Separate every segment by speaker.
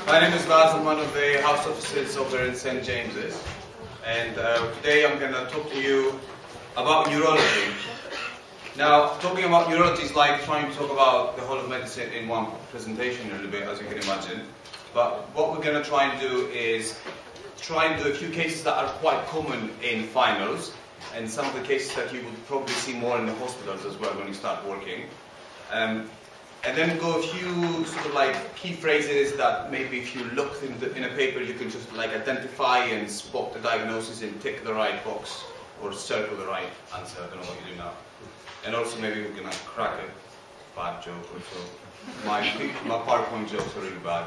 Speaker 1: My name is Lars. I'm one of the house officers over in St. James's, and today I'm going to talk to you about neurology. Now, talking about neurology is like trying to talk about the whole of medicine in one presentation a little bit, as you can imagine. But what we're going to try and do is try and do a few cases that are quite common in finals, and some of the cases that you would probably see more in the hospitals as well when you start working. And then go a few sort of like key phrases that maybe if you look in a paper you can just like identify and spot the diagnosis and tick the right box or circle the right answer. I don't know what you do now. And also maybe we're going to crack a bad joke or so. My PowerPoint jokes are really bad.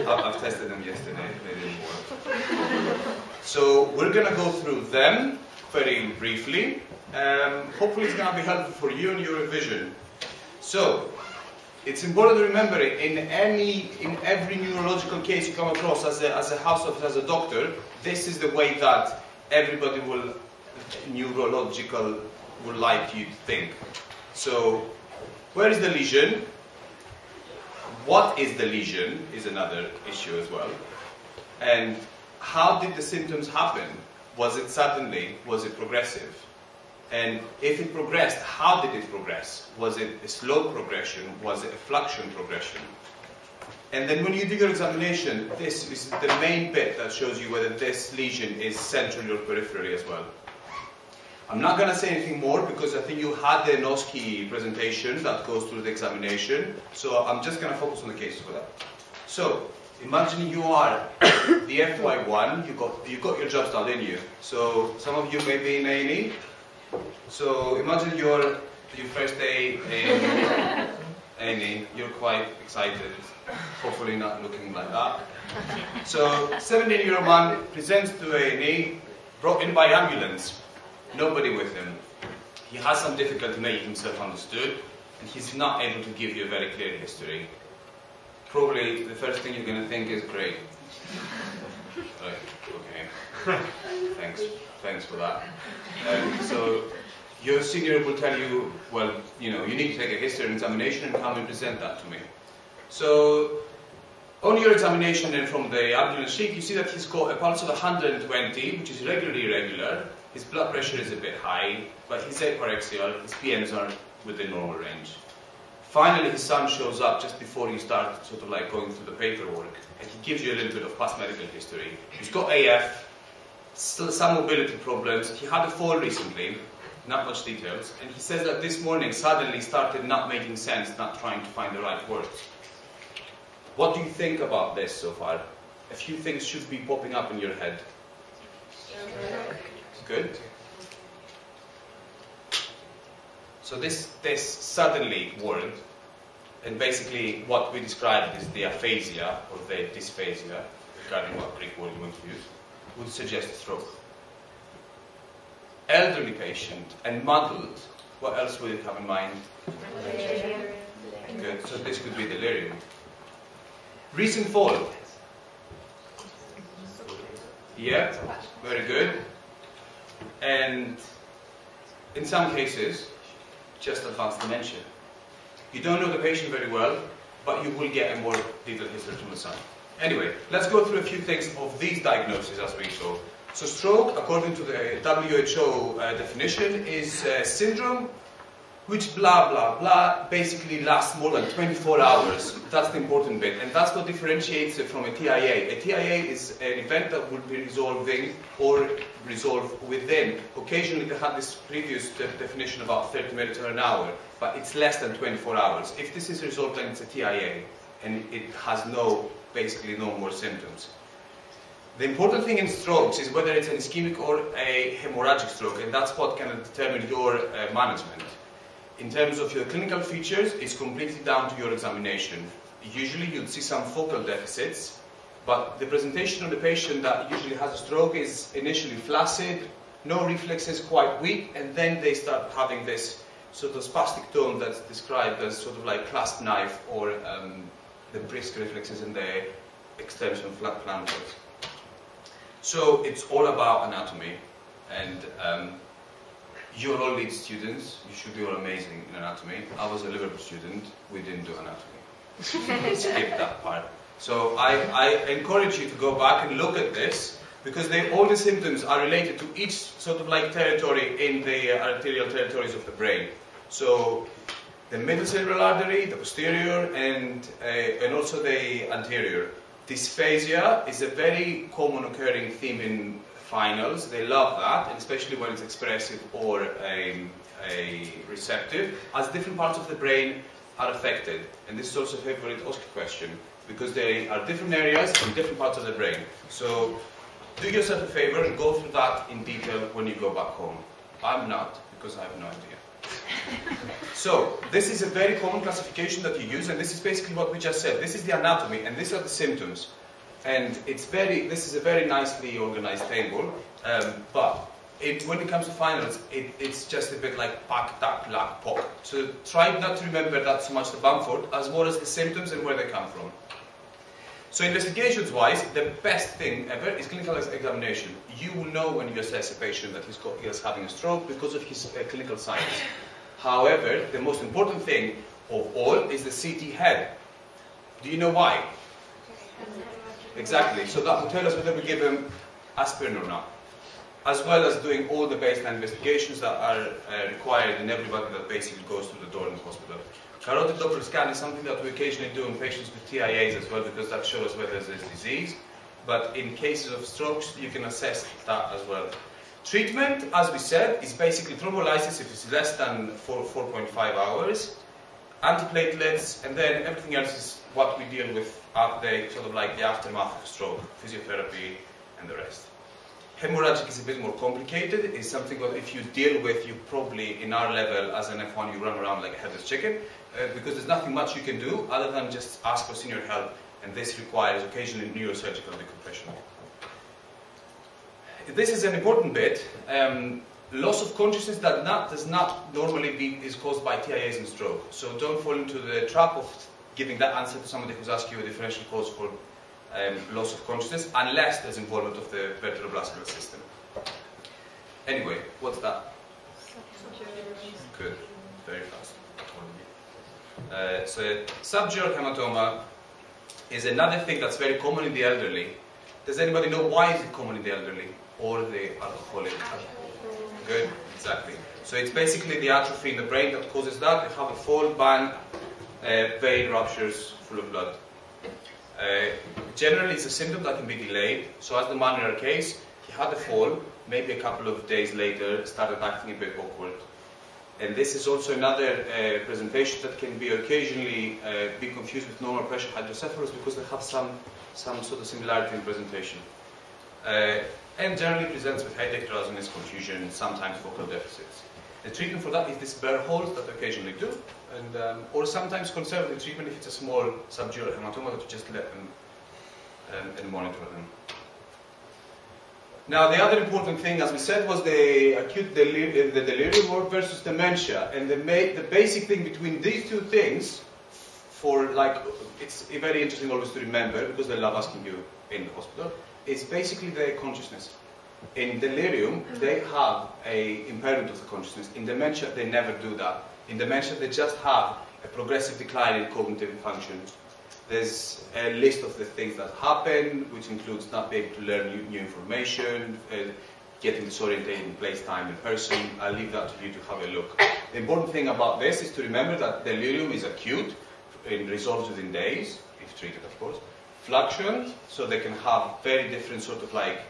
Speaker 1: I've tested them yesterday, they didn't work. So we're going to go through them very briefly. Hopefully it's going to be helpful for you and your revision. So, it's important to remember in every neurological case you come across as a house officer, as a doctor, this is the way that everybody neurological would like you to think. So, where is the lesion? What is the lesion is another issue as well. And how did the symptoms happen? Was it suddenly? Was it progressive? And if it progressed, how did it progress? Was it a slow progression? Was it a fluctuant progression? And then when you do your examination, this is the main bit that shows you whether this lesion is central or periphery as well. I'm not going to say anything more because I think you had the Noski presentation that goes through the examination. So I'm just going to focus on the cases for that. So imagine you are the FY1, you got your jobs done, didn't you? So some of you may be in A&E. So imagine your first day in A&E, you're quite excited, hopefully not looking like that. So 17-year-old man presents to A&E, brought in by ambulance, nobody with him. He has some difficulty making himself understood, and he's not able to give you a very clear history. Probably the first thing you're going to think is, great. Right, okay, thanks for that. So your senior will tell you, well, you need to take a history and examination and come and present that to me. So on your examination and from the ambulance sheet, you see that he's got a pulse of 120, which is regularly irregular. His blood pressure is a bit high, but he's apraxial, his PMs are within normal range. Finally, his son shows up just before you start sort of like going through the paperwork, and he gives you a little bit of past medical history. He's got AF, still some mobility problems. He had a fall recently, not much details, and he says that this morning suddenly started not making sense, not trying to find the right words. What do you think about this so far? A few things should be popping up in your head. Good. So this suddenly word, and basically what we described is the aphasia or the dysphasia, regarding what Greek word you want to use, would suggest a stroke. Elderly patient and muddled, what else would you have in mind? Delirium. Good, so this could be delirium. Recent fall. Yeah, very good. And in some cases, just advanced dementia. You don't know the patient very well, but you will get a more detailed history from the son. Anyway, let's go through a few things of these diagnoses as we go. So stroke, according to the WHO definition, is a syndrome which blah blah blah basically lasts more than 24 hours. That's the important bit, and that's what differentiates it from a TIA. A TIA is an event that will be resolving or resolve within. Occasionally they had this previous definition about 30 minutes or an hour, but it's less than 24 hours. If this is resolved, then it's a TIA, and it has basically no more symptoms. The important thing in strokes is whether it's an ischemic or a hemorrhagic stroke, and that's what can determine your management. In terms of your clinical features, it's completely down to your examination. Usually you'd see some focal deficits, but the presentation of the patient that usually has a stroke is initially flaccid, no reflexes, quite weak, and then they start having this sort of spastic tone that's described as sort of like clasp knife or the brisk reflexes in the extension of flat flancers. So it's all about anatomy, and you're all lead students, you should be all amazing in anatomy. I was a Liverpool student, we didn't do anatomy. Skip that part. So I encourage you to go back and look at this, because all the symptoms are related to each sort of like territory in the arterial territories of the brain. So the middle cerebral artery, the posterior, and also the anterior. Dysphagia is a very common occurring theme in finals. They love that, and especially when it's expressive or receptive, as different parts of the brain are affected. And this is also a favorite Oscar question, because they are different areas in different parts of the brain. So do yourself a favor and go through that in detail when you go back home. I'm not, because I have no idea. So this is a very common classification that you use, and this is basically what we just said. This is the anatomy, and these are the symptoms. And this is a very nicely organized table, but when it comes to finals, it's just a bit like pack, tack, lack, pock. So try not to remember that so much the Bamford, as well as the symptoms and where they come from. So investigations-wise, the best thing ever is clinical examination. You will know when you assess a patient that he is having a stroke because of his clinical signs. However, the most important thing of all is the CT head. Do you know why? Exactly. So that will tell us whether we give him aspirin or not, as well as doing all the baseline investigations that are required in everybody that basically goes through the door in the hospital. Carotid Doppler scan is something that we occasionally do in patients with TIAs as well, because that shows whether there's disease. But in cases of strokes, you can assess that as well. Treatment, as we said, is basically thrombolysis if it's less than 4.5 hours, antiplatelets, and then everything else is what we deal with at the sort of like the aftermath of stroke, physiotherapy, and the rest. Hemorrhagic is a bit more complicated. It's something that if you deal with, you probably, in our level as an F1, you run around like a headless chicken, because there's nothing much you can do other than just ask for senior help, and this requires occasionally neurosurgical decompression. This is an important bit. Loss of consciousness does not normally is caused by TIAs and stroke. So don't fall into the trap of giving that answer to somebody who's asking you a differential cause for loss of consciousness, unless there's involvement of the vertebrovascular system. Anyway, what's that? Good, very fast. So subdural haematoma is another thing that's very common in the elderly. Does anybody know why is it common in the elderly or the alcoholic? Good, exactly. So it's basically the atrophy in the brain that causes that. They have a fall, bang, vein ruptures, full of blood. Generally, it's a symptom that can be delayed. So as the man in our case, he had a fall, maybe a couple of days later, started acting a bit awkward. And this is also another presentation that can be occasionally be confused with normal pressure hydrocephalus, because they have some sort of similarity in presentation. And generally presents with headache, drowsiness, confusion, sometimes focal deficits. The treatment for that is these burr holes that occasionally do, and or sometimes conservative treatment if it's a small subdural hematoma that you just let them and monitor them. Now the other important thing, as we said, was the acute delirium versus dementia, and the basic thing between these two things, it's very interesting always to remember, because they love asking you in the hospital, is basically the consciousness. In delirium, they have a impairment of the consciousness. In dementia, they never do that. In dementia, they just have a progressive decline in cognitive function. There's a list of the things that happen, which includes not being able to learn new information, getting disorientated in place, time, and person. I'll leave that to you to have a look. The important thing about this is to remember that delirium is acute, it resolves within days, if treated, of course. Fluctuant, so they can have very different sort of like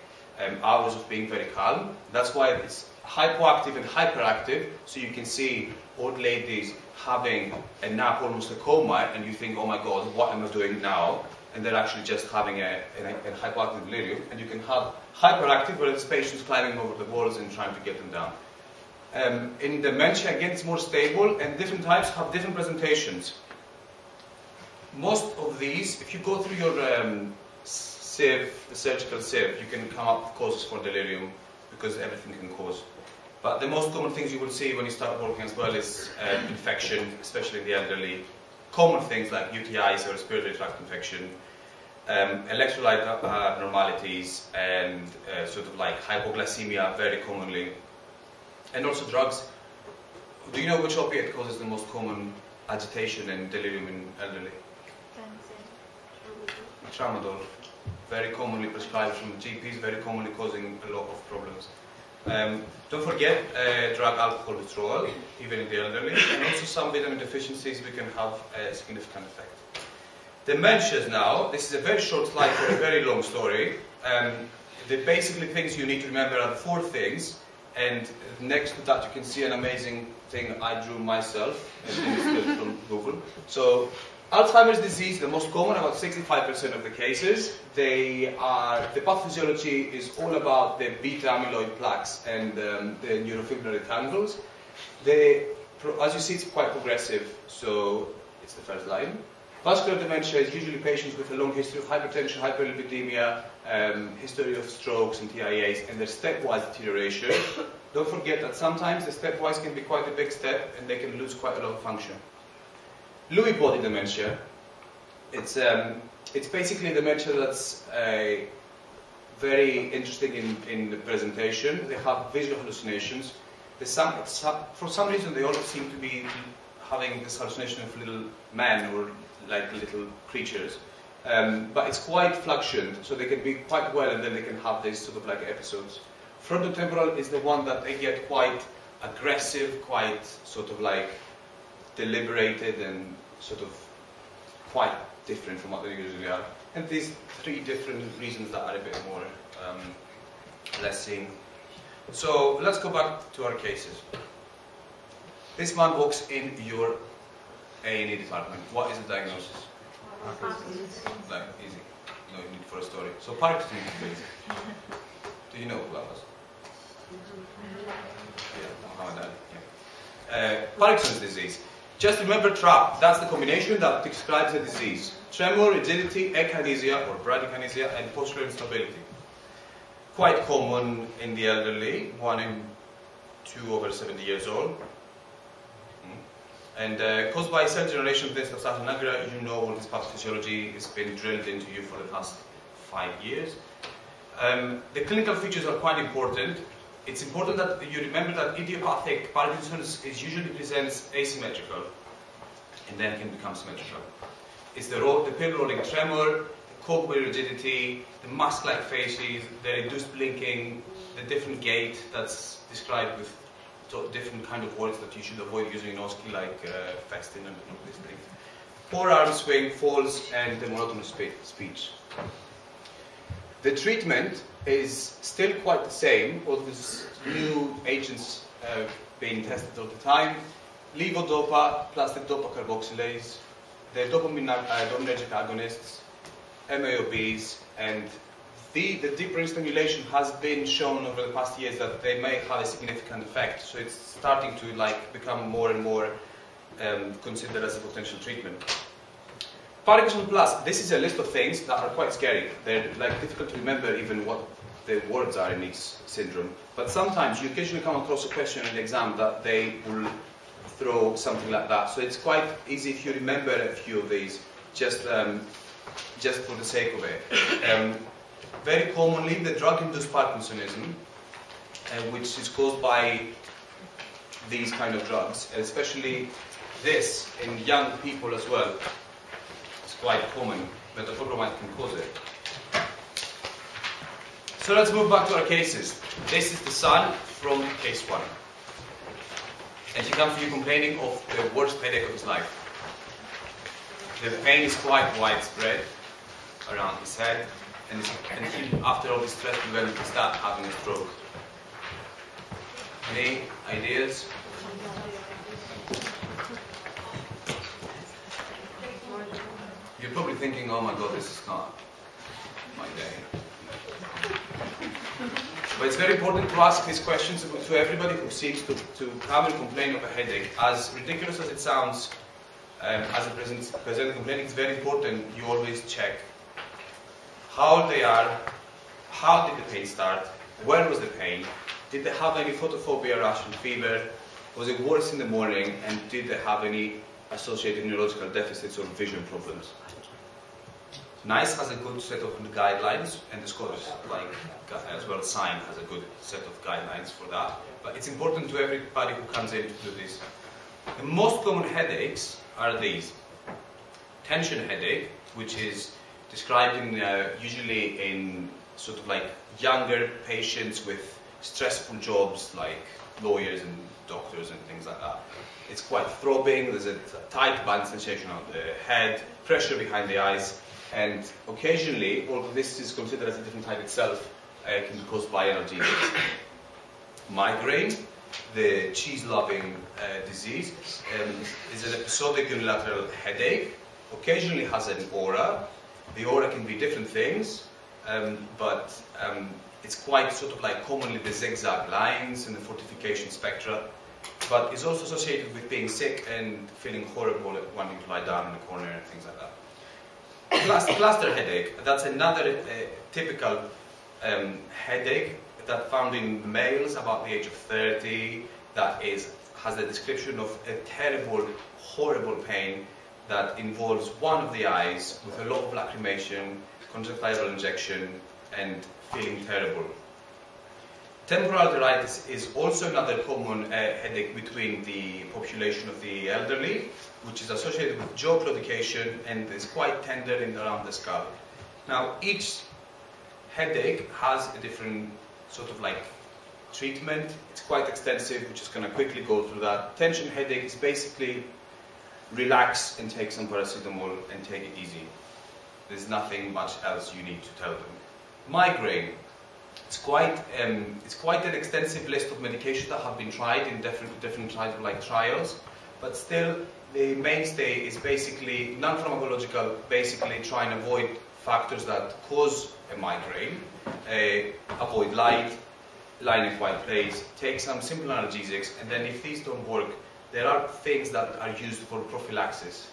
Speaker 1: hours of being very calm. That's why it's hypoactive and hyperactive. So you can see old ladies having a nap, almost a coma, and you think, oh my God, what am I doing now? And they're actually just having a hypoactive delirium. And you can have hyperactive, where there's patients climbing over the walls and trying to get them down. In dementia, again, it's more stable, and different types have different presentations. Most of these, if you go through your sieve, the surgical sieve, you can come up with causes for delirium, because everything can cause. But the most common things you will see when you start working as well is infection, especially in the elderly. Common things like UTIs or respiratory tract infection, electrolyte abnormalities, and sort of like hypoglycemia very commonly. And also drugs. Do you know which opiate causes the most common agitation and delirium in elderly? tramadol, very commonly prescribed from GPs, very commonly causing a lot of problems. Don't forget drug alcohol withdrawal, even in the elderly, and also some vitamin deficiencies we can have a significant effect. Dementias now, this is a very short slide for a very long story. The basically things you need to remember are the 4 things, and next to that you can see an amazing thing I drew myself, and it's from Google. So Alzheimer's disease, the most common, about 65% of the cases, the pathophysiology is all about the beta amyloid plaques and the neurofibrillary tangles. As you see, it's quite progressive, so it's the first line. Vascular dementia is usually patients with a long history of hypertension, hyperlipidemia, history of strokes and TIAs, and their stepwise deterioration. Don't forget that sometimes the stepwise can be quite a big step, and they can lose quite a lot of function. Lewy body dementia, it's basically dementia that's very interesting in the presentation. They have visual hallucinations. For some reason, they all seem to be having this hallucination of little men or like little creatures. But it's quite fluctuant, so they can be quite well, and then they can have these sort of like episodes. Frontotemporal is the one that they get quite aggressive, quite sort of like deliberated, and sort of quite different from what they usually are. And these 3 different reasons that are a bit more less seen. So let's go back to our cases. This man walks in your A&E department. What is the diagnosis? Like, easy. No need for a story. So Parkinson, please. Do you know who that was? Yeah, Muhammad Ali. Parkinson's disease. Just remember TRAP. That's the combination that describes the disease. Tremor, rigidity, echinacea or bradykinesia, and postural instability. Quite common in the elderly, 1 in 2 over 70 years old. And caused by cell generation of the substantia nigra, you know all this pathophysiology has been drilled into you for the past 5 years. The clinical features are quite important. It's important that you remember that idiopathic Parkinson's usually presents asymmetrical and then can become symmetrical. It's the pill rolling tremor, the cold-wave rigidity, the mask-like faces, the reduced blinking, the different gait that's described with different kind of words that you should avoid using in OSCE, like festin and all these things. Poor arm swing, falls, and the monotonous speech. The treatment is still quite the same, all these new agents being tested all the time. Levodopa plus the dopa carboxylase, the dopaminergic agonists, MAOBs, and the deep brain stimulation has been shown over the past years that they may have a significant effect. So it's starting to become more and more considered as a potential treatment. Parkinson Plus, this is a list of things that are quite scary. They're difficult to remember even what the words are in each syndrome. But sometimes you occasionally come across a question in the exam that they will throw something like that. So it's quite easy if you remember a few of these, just for the sake of it. Very commonly, the drug-induced Parkinsonism, which is caused by these kind of drugs, especially this in young people as well. It's quite common. Metoclopramide can cause it. So let's move back to our cases. This is the son from case 1. And he comes to you complaining of the worst headache of his life. The pain is quite widespread around his head, and he, after all this stress, developed to start having a stroke. Any ideas? You're probably thinking, oh my god, this is not my day. But it's very important to ask these questions to everybody who seeks to come and complain of a headache. As ridiculous as it sounds, as a present complaint, it's very important you always check how old they are, how did the pain start, where was the pain, did they have any photophobia, rash and fever, was it worse in the morning, and did they have any associated neurological deficits or vision problems. NICE has a good set of guidelines, and the Scottish, as well as SIGN, has a good set of guidelines for that. But it's important to everybody who comes in to do this. The most common headaches are these. Tension headache, which is described usually in sort of like younger patients with stressful jobs like lawyers and doctors and things like that. It's quite throbbing, there's a tight band sensation on the head, pressure behind the eyes, and occasionally, although this is considered as a different type itself, can be caused by analgesics. Migraine, the cheese-loving disease, is an episodic unilateral headache, occasionally has an aura. The aura can be different things, but it's quite sort of like commonly the zigzag lines and the fortification spectra, but it's also associated with being sick and feeling horrible, wanting to lie down in the corner and things like that. Cluster headache, that's another typical headache that found in males about the age of 30, that has a description of a terrible, horrible pain that involves one of the eyes with a lot of lacrimation, conjunctival injection, and feeling terrible. Temporal arteritis is also another common headache between the population of the elderly, which is associated with jaw claudication and is quite tender and around the skull. Now, each headache has a different sort of like treatment. It's quite extensive. We're just going to quickly go through that. Tension headache is basically relax and take some paracetamol and take it easy. There's nothing much else you need to tell them. Migraine. It's quite an extensive list of medications that have been tried in different types of like trials, but still the mainstay is basically non-pharmacological, basically try and avoid factors that cause a migraine, avoid light, lie in a quiet place, take some simple analgesics, and then if these don't work, there are things that are used for prophylaxis.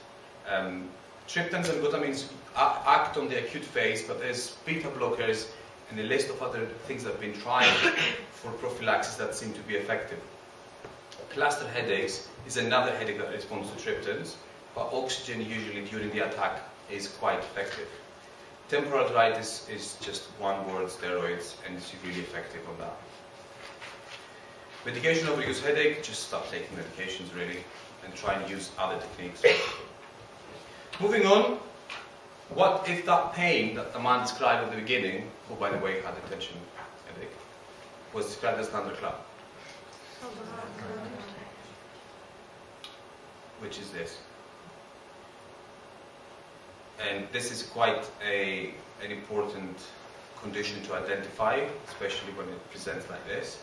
Speaker 1: Triptans and glutamines act on the acute phase, but there's beta blockers and a list of other things that have been tried for prophylaxis that seem to be effective. Cluster headaches is another headache that responds to triptans, but oxygen usually during the attack is quite effective. Temporal arteritis is just one word, steroids, and it's really effective on that. Medication of reduced headache, just stop taking medications really, and try and use other techniques. Moving on, what if that pain that the man described at the beginning, who by the way had a tension headache, was described as thunderclap? Which is this. And this is quite an important condition to identify, especially when it presents like this.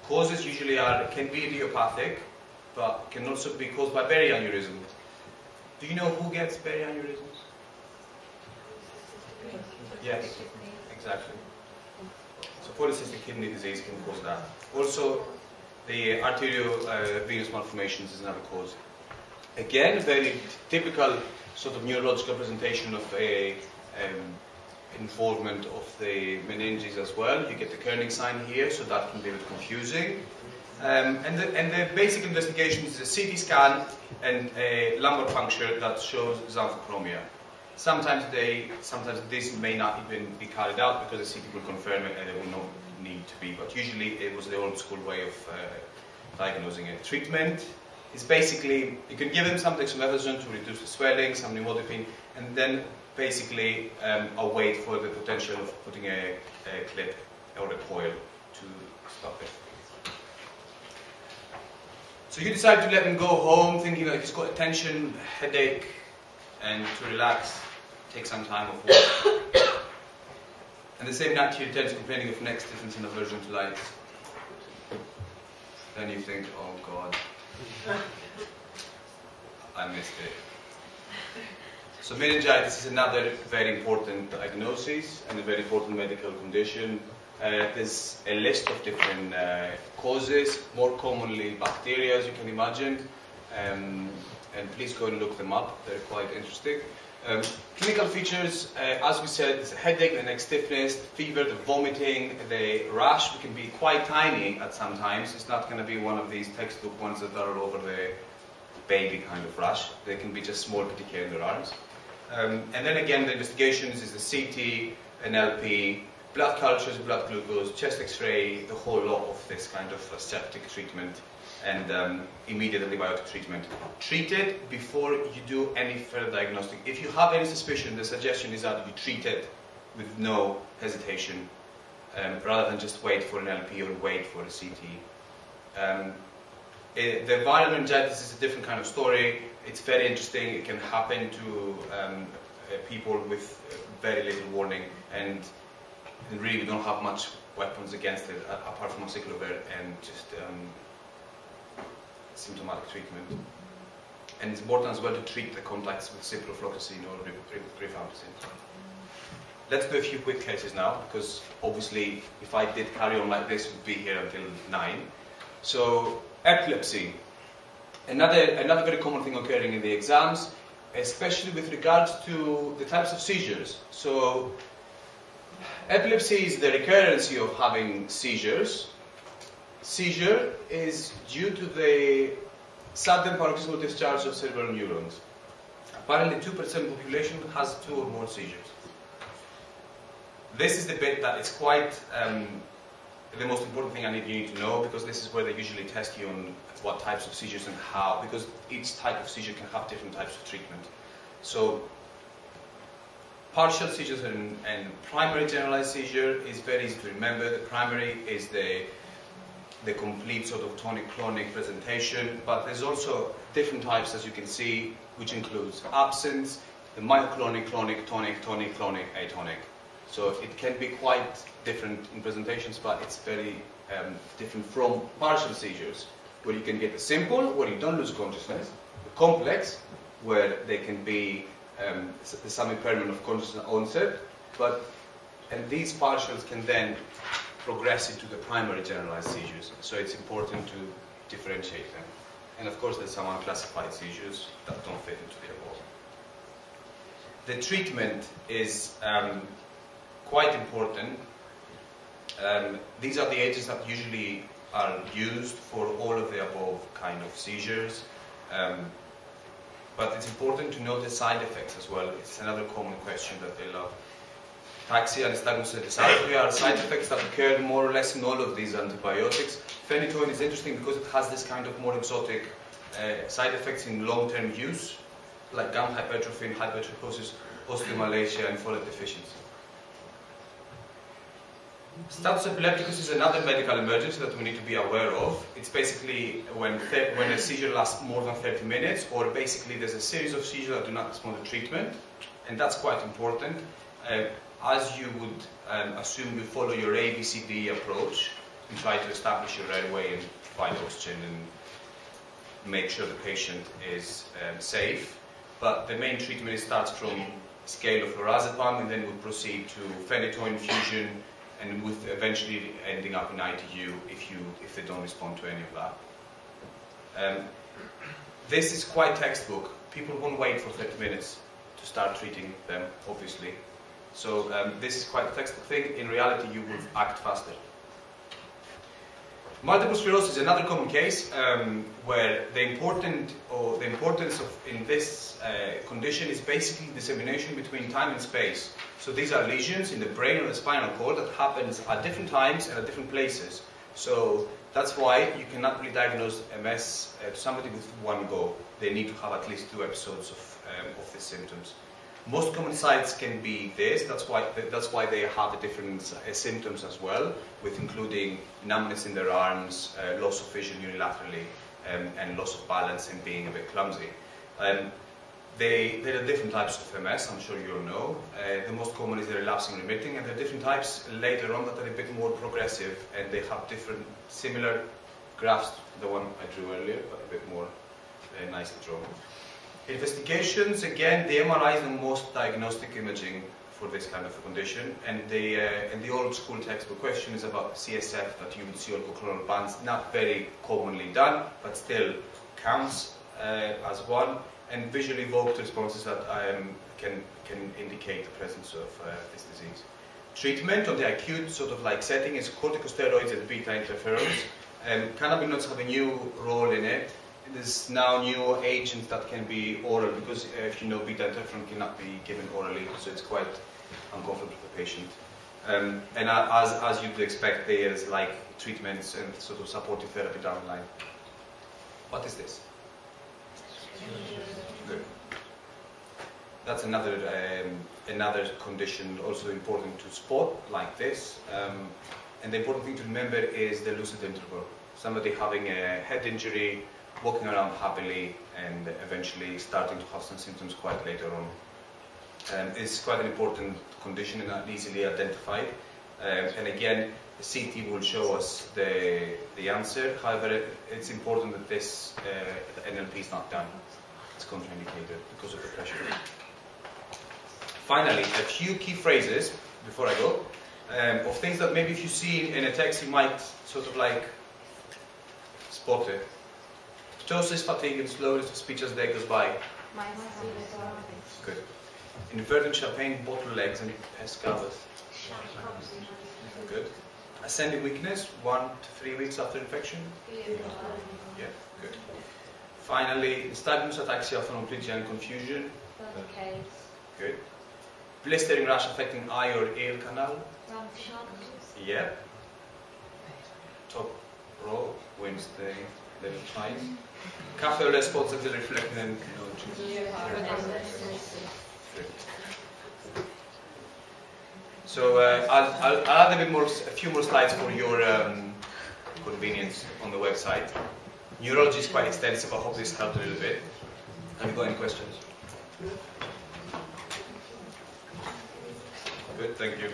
Speaker 1: Causes usually can be idiopathic, but can also be caused by perianeurysm. Do you know who gets perianeurysms? Yes, exactly. So polycystic kidney disease can cause that. Also, the arteriovenous malformations is another cause. Again, very typical sort of neurological presentation of a involvement of the meninges as well. You get the kerning sign here, so that can be a bit confusing. And the basic investigation is a CT scan and a lumbar puncture that shows xanthochromia. Sometimes this may not even be carried out because the CT will confirm it and it will not need to be, but usually it was the old school way of diagnosing it. Treatment is basically, you can give them some dexamethasone to reduce the swelling, some nimodipine, and then basically await for the potential of putting a clip or a coil to stop it. So you decide to let him go home thinking that he's got a tension, headache, and to relax, take some time off work. And the same night you return complaining of neck stiffness and aversion to light. Then you think, oh God, I missed it. So meningitis is another very important diagnosis and a very important medical condition. There's a list of different causes, more commonly bacteria, as you can imagine, and please go and look them up, they're quite interesting. Clinical features, as we said, it's a headache, the neck stiffness, the fever, the vomiting, the rash can be quite tiny at some times. It's not going to be one of these textbook ones that are all over the baby kind of rash. They can be just small petechiae in their arms. And then again, the investigations is the CT, an LP, blood cultures, blood glucose, chest X-ray, the whole lot of this kind of septic treatment. and immediate antibiotic treatment. Treat it before you do any further diagnostic. If you have any suspicion, the suggestion is that you treat it with no hesitation, rather than just wait for an LP or wait for a CT. The viral meningitis is a different kind of story. It's very interesting. It can happen to people with very little warning, and really we don't have much weapons against it apart from acyclovir and just symptomatic treatment. And it's important as well to treat the contacts with ciprofloxacin or rifampicin. Let's do a few quick cases now, because obviously if I did carry on like this, we'd be here until 9. So, epilepsy. Another very common thing occurring in the exams, especially with regards to the types of seizures. So, epilepsy is the recurrence of having seizures. Seizure is due to the sudden paroxysmal discharge of cerebral neurons. Apparently 2% of the population has 2 or more seizures. This is the bit that is quite the most important thing you need to know, because this is where they usually test you on what types of seizures and how, because each type of seizure can have different types of treatment. So, partial seizures and primary generalized seizure is very easy to remember. The primary is the complete sort of tonic-clonic presentation, but there's also different types, as you can see, which includes absence, the myoclonic, clonic, tonic, tonic-clonic, atonic. So it can be quite different in presentations, but it's very different from partial seizures, where you can get the simple, where you don't lose consciousness, the complex, where they can be some impairment of consciousness onset, and these partials can then progress into the primary generalized seizures. So it's important to differentiate them. And of course, there's some unclassified seizures that don't fit into the above. The treatment is quite important. These are the agents that usually are used for all of the above kind of seizures. But it's important to note the side effects as well. It's another common question that they love. Ataxia, nystagmus, and dysarthria are side effects that occur more or less in all of these antibiotics. Phenytoin is interesting because it has this kind of more exotic side effects in long-term use, like gum hypertrophy, hypertrichosis, osteomalacia, and folate deficiency. Status epilepticus is another medical emergency that we need to be aware of. It's basically when a seizure lasts more than 30 minutes, or basically there's a series of seizures that do not respond to treatment, and that's quite important. As you would assume, you follow your ABCD approach and try to establish your airway and provide oxygen and make sure the patient is safe. But the main treatment starts from scale of lorazepam, and then we'll proceed to phenytoin infusion, and with eventually ending up in ITU if they don't respond to any of that. This is quite textbook. People won't wait for 30 minutes to start treating them, obviously. So this is quite a textbook thing. In reality, you will act faster. Multiple sclerosis is another common case where the importance in this condition is basically dissemination between time and space. So these are lesions in the brain or the spinal cord that happens at different times and at different places. So that's why you cannot really diagnose MS to somebody with one go. They need to have at least 2 episodes of the symptoms. Most common sites can be this. That's why they have different symptoms as well, with including numbness in their arms, loss of vision unilaterally, and loss of balance and being a bit clumsy. There are different types of MS, I'm sure you all know. The most common is the relapsing remitting, and there are different types later on that are a bit more progressive, and they have different, similar graphs to the one I drew earlier, but a bit more nicely drawn. Investigations, again, the MRI is the most diagnostic imaging for this kind of a condition, and the old school textbook question is about CSF that you would see orthoclonal bands, not very commonly done, but still counts as one, and visually evoked responses that can indicate the presence of this disease. Treatment on the acute sort of like setting is corticosteroids and beta interferons. Cannabinoids have a new role in it. There's now new agents that can be oral, because if you know, beta interferon cannot be given orally, so it's quite uncomfortable for the patient. And as you'd expect, there's like treatments and sort of supportive therapy down the line. What is this? Good. That's another condition also important to spot, like this. And the important thing to remember is the lucid interval. Somebody having a head injury, walking around happily, and eventually starting to have some symptoms quite later on. It's quite an important condition and not easily identified. And again, the CT will show us the answer. However, it's important that this NLP is not done. It's contraindicated because of the pressure. Finally, a few key phrases before I go, of things that maybe if you see in a text you might sort of like spot it. Ptosis, fatigue, and slowness of speech as the day goes by. Good. Inverted champagne, bottle legs, and pescavus. Good. Ascending weakness, 1 to 3 weeks after infection. Yeah, good. Finally, nystagmus, ataxia, phonoplagia, and confusion. Good. Blistering rash affecting eye or ear canal. Yeah. Top row wins the prize. Cafe or less spots of the reflecting and So I'll add a few more slides for your convenience on the website. Neurology is quite extensive. I hope this helped a little bit. Have you got any questions? Good, thank you.